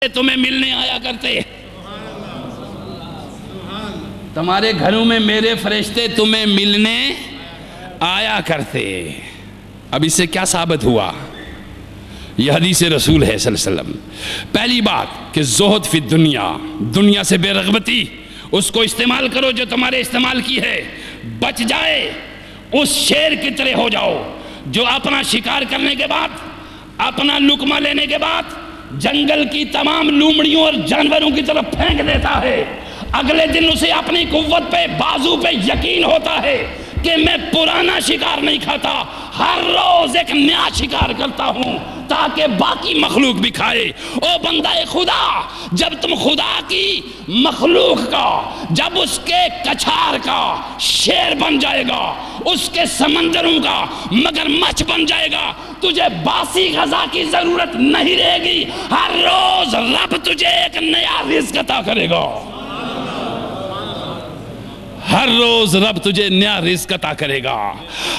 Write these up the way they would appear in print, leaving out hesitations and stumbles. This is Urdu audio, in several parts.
تمہیں ملنے آیا کرتے، تمہارے گھروں میں میرے فرشتے تمہیں ملنے آیا کرتے۔ اب اس سے کیا ثابت ہوا؟ یہ حدیث رسول ہے صلی اللہ علیہ وسلم۔ پہلی بات کہ زہد فی دنیا، دنیا سے بے رغبتی، اس کو استعمال کرو جو تمہارے استعمال کی ہے، بچ جائے اس شیر کی طرح ہو جاؤ جو اپنا شکار کرنے کے بعد، اپنا لقمہ لینے کے بعد جنگل کی تمام لومڑیوں اور جانوروں کی طرف پھینک دیتا ہے۔ اگلے دن اسے اپنی قوت پہ، بازو پہ یقین ہوتا ہے کہ میں پرانا شکار نہیں کھاتا، ہر روز ایک نیا شکار کرتا ہوں تاکہ باقی مخلوق بھی کھائے۔ او بندہ خدا، جب تم خدا کی مخلوق کا، جب اس کے کچھار کا شیر بن جائے گا، اس کے سمندروں کا مگرمچھ بن جائے گا، تجھے باسی غذا کی ضرورت نہیں رہے گی۔ ہر روز رب تجھے ایک نیا رزق عطا کرے گا، ہر روز رب تجھے نیا رزق عطا کرے گا،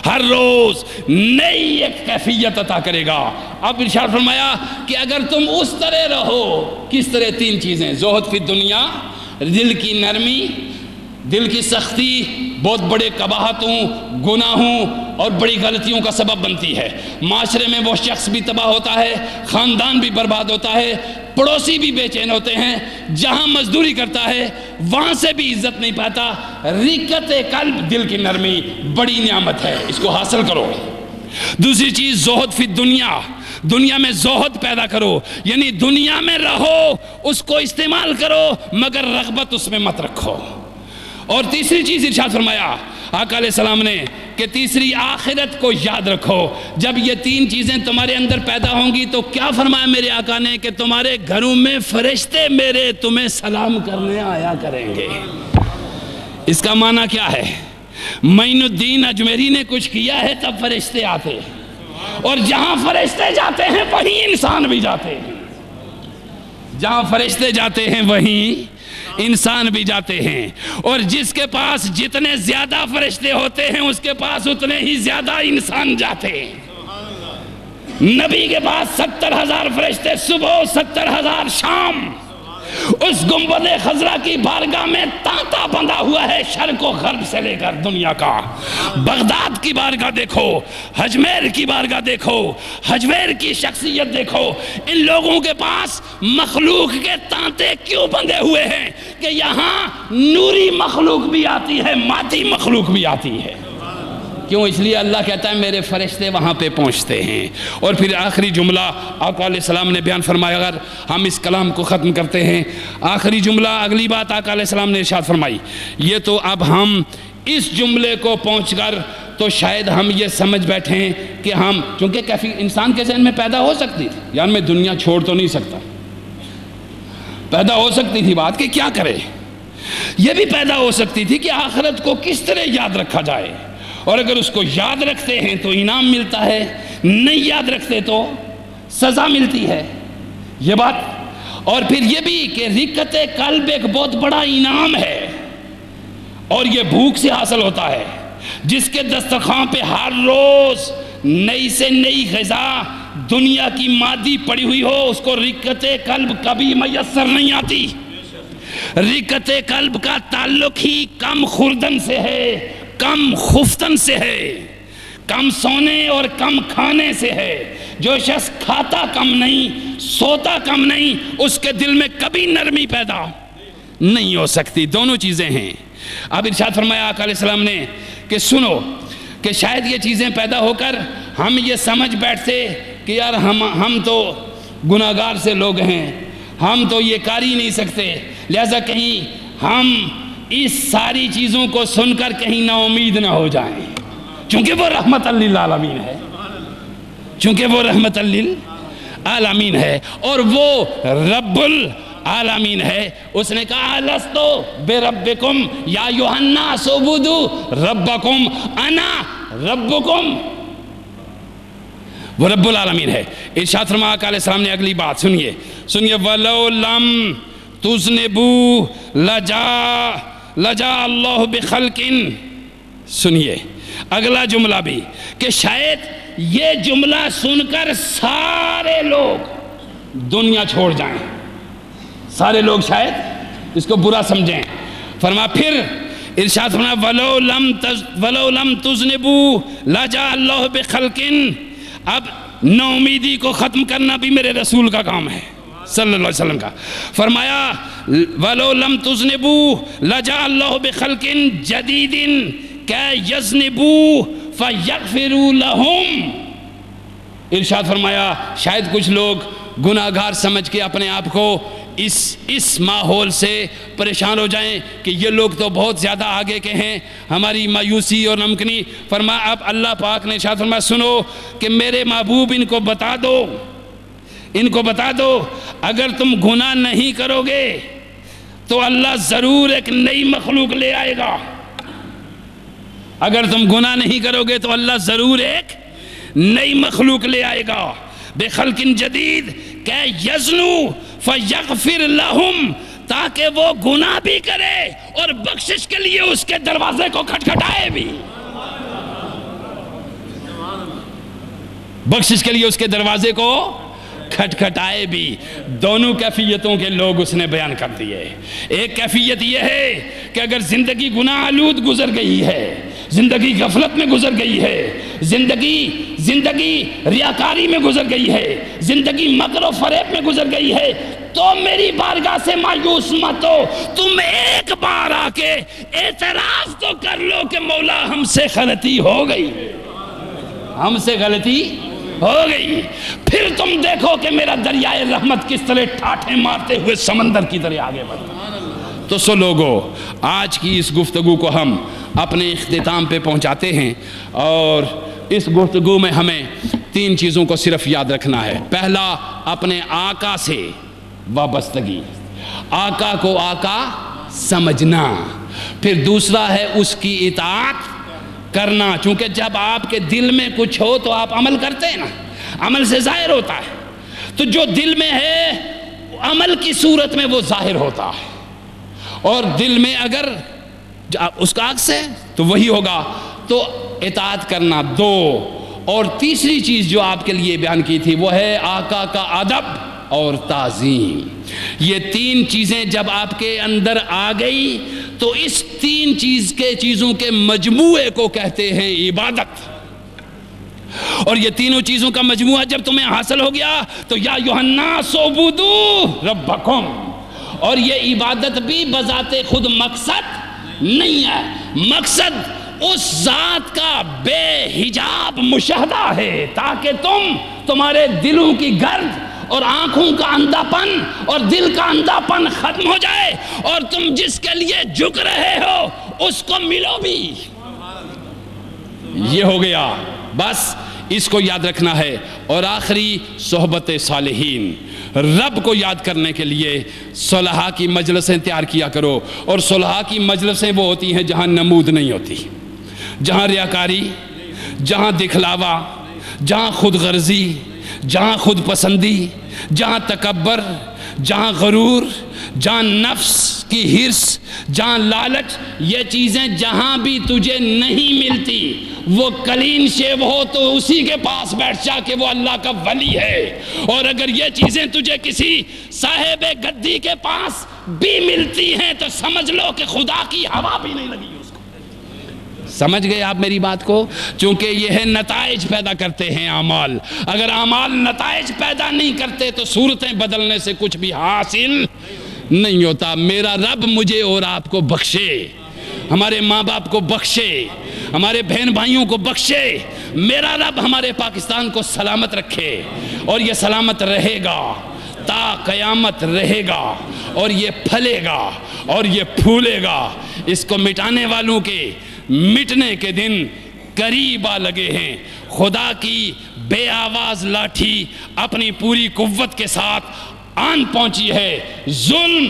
ہر روز نئی ایک کیفیت عطا کرے گا۔ اب ارشاد فرمایا کہ اگر تم اس طرح رہو، کس طرح؟ تین چیزیں: زہد فی دنیا، دل کی نرمی، دل کی سختی بہت بڑے قباحتوں، گناہوں اور بڑی غلطیوں کا سبب بنتی ہے۔ معاشرے میں وہ شخص بھی تباہ ہوتا ہے، خاندان بھی برباد ہوتا ہے، پڑوسی بھی بے چین ہوتے ہیں، جہاں مزدوری کرتا ہے وہاں سے بھی عزت نہیں پاتا۔ رقت قلب، دل کی نرمی بڑی نعمت ہے، اس کو حاصل کرو۔ دوسری چیز زہد فی دنیا، دنیا میں زہد پیدا کرو، یعنی دنیا میں رہو، اس کو استعمال کرو مگر رغبت اس میں مت رکھو۔ اور تیسری چیز ارشاد فرمایا آقا علیہ السلام نے کہ تیسری آخرت کو یاد رکھو۔ جب یہ تین چیزیں تمہارے اندر پیدا ہوں گی تو کیا فرمایا میرے آقا نے کہ تمہارے گھروں میں فرشتے میرے تمہیں سلام کرنے آیا کریں گے۔ اس کا معنی کیا ہے؟ معین الدین اجمیری نے کچھ کیا ہے تب فرشتے آتے، اور جہاں فرشتے جاتے ہیں وہیں انسان بھی جاتے ہیں، جہاں فرشتے جاتے ہیں وہیں انسان بھی جاتے ہیں، اور جس کے پاس جتنے زیادہ فرشتے ہوتے ہیں اس کے پاس اتنے ہی زیادہ انسان جاتے ہیں۔ نبی کے پاس 70,000 فرشتے صبح، 70,000 شام۔ اس گنبد خضرا کی بارگاہ میں تانتا بندھا ہوا ہے شرق و غرب سے لے کر دنیا کا۔ بغداد کی بارگاہ دیکھو، حجمیر کی بارگاہ دیکھو، حجمیر کی شخصیت دیکھو۔ ان لوگوں کے پاس مخلوق کے تانتے کیوں بندھے ہوئے ہیں کہ یہاں نوری مخلوق بھی آتی ہے، مادی مخلوق بھی آتی ہے۔ کیوں؟ اس لیے اللہ کہتا ہے میرے فرشتے وہاں پہ پہنچتے ہیں۔ اور پھر آخری جملہ آقا علیہ السلام نے بیان فرمایا، اگر ہم اس کلام کو ختم کرتے ہیں، آخری جملہ، اگلی بات آقا علیہ السلام نے ارشاد فرمائی۔ یہ تو اب ہم اس جملے کو پہنچ کر تو شاید ہم یہ سمجھ بیٹھیں کہ ہم، چونکہ کیفی انسان کے ذہن میں پیدا ہو سکتی تھی، یار میں دنیا چھوڑ تو نہیں سکتا، پیدا ہو سکتی تھی بات کہ کیا کرے۔ یہ بھی پیدا ہو سکتی تھی کہ آخرت کو کس طرح یاد رکھا جائے، اور اگر اس کو یاد رکھتے ہیں تو انعام ملتا ہے، نہیں یاد رکھتے تو سزا ملتی ہے، یہ بات۔ اور پھر یہ بھی کہ رقت قلب ایک بہت بڑا انعام ہے، اور یہ بھوک سے حاصل ہوتا ہے۔ جس کے دسترخوان پہ ہر روز نئی سے نئی غذا دنیا کی مادی پڑی ہوئی ہو، اس کو رقت قلب کبھی میسر نہیں آتی۔ رقت قلب کا تعلق ہی کم خوردن سے ہے، کم خفتن سے ہے، کم سونے اور کم کھانے سے ہے۔ جو شخص کھاتا کم نہیں، سوتا کم نہیں، اس کے دل میں کبھی نرمی پیدا نہیں ہو سکتی۔ دونوں چیزیں ہیں۔ اب ارشاد فرمایا آقا علیہ السلام نے کہ سنو، کہ شاید یہ چیزیں پیدا ہو کر ہم یہ سمجھ بیٹھتے کہ یار ہم تو گناہگار سے لوگ ہیں، ہم تو یہ کر ہی نہیں سکتے، لہذا کہیں ہم اس ساری چیزوں کو سن کر کہیں نا امید نہ ہو جائیں، چونکہ وہ رحمت للعالمین ہے، چونکہ وہ رحمت للعالمین ہے، اور وہ رب العالمین ہے۔ اس نے کہا الستو بربکم یا ایھا الناس اعبدوا ربکم انا ربکم، وہ رب العالمین ہے۔ ارشاد فرمایا آقا علیہ السلام نے اگلی بات، سنیے وَلَوْ لَمْ تُذْنِبُوا لَجَا اللَّهُ بِخَلْقٍ۔ سنیے اگلا جملہ بھی، کہ شاید یہ جملہ سن کر سارے لوگ دنیا چھوڑ جائیں، سارے لوگ شاید اس کو برا سمجھیں. فرمایا پھر ارشاد فرمایا وَلَوْ لَمْ تُذْنِبُوا لَجَاءَ اللَّهُ بِخَلْقٍ. اب نا امیدی کو ختم کرنا بھی میرے رسول کا کام ہے صلی اللہ علیہ وسلم کا. فرمایا وَلَوْ لَمْ تُذْنِبُوا لَجَاءَ اللَّهُ بِخَلْقٍ جَدِيدٍ كَيْ يَذْنِبُوا فَيَغْفِرُوا لَهُمْ. ارشاد فرمایا شاید کچھ لوگ گناہگار سمجھ کے اپنے آپ کو اس ماحول سے پریشان ہو جائیں کہ یہ لوگ تو بہت زیادہ آگے کے ہیں، ہماری مایوسی اور نمکنی. فرمایا اب اللہ پاک نے ارشاد فرمایا سنو کہ میرے محبوب ان کو بتا دو اگر تم گناہ نہیں کرو گے تو اللہ ضرور ایک نئی مخلوق لے آئے گا. اگر تم گناہ نہیں کرو گے تو اللہ ضرور ایک نئی مخلوق لے آئے گا. بخلق جدید کہ یزنو فیغفر لہم، تاکہ وہ گناہ بھی کرے اور بخشش کے لیے اس کے دروازے کو کھٹکھٹائے بھی. بخشش کے لیے اس کے دروازے کو کھٹکھٹائے بھی. دونوں کیفیتوں کے لوگ اس نے بیان کر دیے. ایک کیفیت یہ ہے کہ اگر زندگی گناہ آلود گزر گئی ہے، زندگی غفلت میں گزر گئی ہے، زندگی ریاکاری میں گزر گئی ہے، زندگی مکر و فریب میں گزر گئی ہے، تو میری بارگاہ سے مایوس مت ہو. تم ایک بار آ کے اعتراف تو کر لو کہ مولا ہم سے غلطی ہو گئی، ہم سے غلطی ہو گئی. پھر تم دیکھو کہ میرا دریائے رحمت کس طرح ٹھاٹھیں مارتے ہوئے سمندر کی طرح آگے بڑھتا. تو سو لوگو، آج کی اس گفتگو کو ہم اپنے اختتام پہ پہنچاتے ہیں، اور اس گفتگو میں ہمیں 3 چیزوں کو صرف یاد رکھنا ہے. پہلا، اپنے آقا سے وابستگی، آقا کو آقا سمجھنا. پھر دوسرا ہے اس کی اطاعت کرنا، چونکہ جب آپ کے دل میں کچھ ہو تو آپ عمل کرتے ہیں نا، عمل سے ظاہر ہوتا ہے. تو جو دل میں ہے عمل کی صورت میں وہ ظاہر ہوتا ہے، اور دل میں اگر اس کا عکس ہے تو وہی ہوگا. تو اطاعت کرنا 2. اور تیسری چیز جو آپ کے لیے بیان کی تھی وہ ہے آقا کا ادب اور تعظیم. یہ 3 چیزیں جب آپ کے اندر آ گئی تو اس 3 چیزوں کے مجموعے کو کہتے ہیں عبادت. اور یہ تینوں چیزوں کا مجموعہ جب تمہیں حاصل ہو گیا تو یا ایھا الناس اعبدوا ربکم. اور یہ عبادت بھی بذات خود مقصد نہیں ہے، مقصد اس ذات کا بے حجاب مشاہدہ ہے، تاکہ تمہارے دلوں کی گرد اور آنکھوں کا اندھا پن اور دل کا اندھا پن ختم ہو جائے، اور تم جس کے لیے جھک رہے ہو اس کو ملو بھی. یہ ہو گیا، بس اس کو یاد رکھنا ہے. اور آخری، صحبت صالحین. رب کو یاد کرنے کے لیے صلحاء کی مجلسیں تیار کیا کرو. اور صلحاء کی مجلسیں وہ ہوتی ہیں جہاں نمود نہیں ہوتی، جہاں ریاکاری، جہاں دکھلاوا، جہاں خود غرضی، جہاں خود پسندی، جہاں تکبر، جہاں غرور، جہاں نفس کی حرص، جہاں لالچ. یہ چیزیں جہاں بھی تجھے نہیں ملتی، وہ کلین شیو ہو تو اسی کے پاس بیٹھ جا کہ وہ اللہ کا ولی ہے. اور اگر یہ چیزیں تجھے کسی صاحب گدی کے پاس بھی ملتی ہیں تو سمجھ لو کہ خدا کی ہوا بھی نہیں لگی اس کو. سمجھ گئے آپ میری بات کو؟ چونکہ یہ ہے نتائج پیدا کرتے ہیں اعمال. اگر اعمال نتائج پیدا نہیں کرتے تو صورتیں بدلنے سے کچھ بھی حاصل نہیں ہوتا. میرا رب مجھے اور آپ کو بخشے، ہمارے ماں باپ کو بخشے، ہمارے بہن بھائیوں کو بخشے. میرا رب ہمارے پاکستان کو سلامت رکھے، اور یہ سلامت رہے گا تا قیامت رہے گا، اور یہ پھلے گا اور یہ پھولے گا. اس کو مٹانے والوں کے مٹنے کے دن قریب آ لگے ہیں. خدا کی بے آواز لاٹھی اپنی پوری قوت کے ساتھ آن پہنچی ہے. ظلم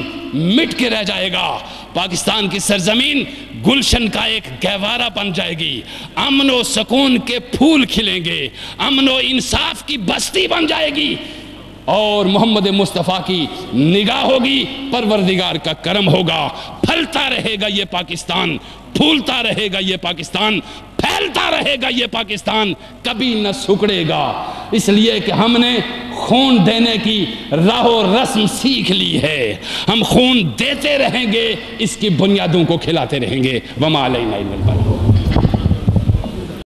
مٹ کے رہ جائے گا. پاکستان کی سرزمین گلشن کا ایک گہوارہ بن جائے گی. امن و سکون کے پھول کھلیں گے، امن و انصاف کی بستی بن جائے گی، اور محمد مصطفیٰ کی نگاہ ہوگی، پروردگار کا کرم ہوگا. پھلتا رہے گا یہ پاکستان، پھولتا رہے گا یہ پاکستان، پھیلتا رہے گا یہ پاکستان، کبھی نہ سکڑے گا. اس لیے کہ ہم نے خون دینے کی راہ و رسم سیکھ لی ہے، ہم خون دیتے رہیں گے، اس کی بنیادوں کو کھلاتے رہیں گے۔ وما علینا الا البلاغ۔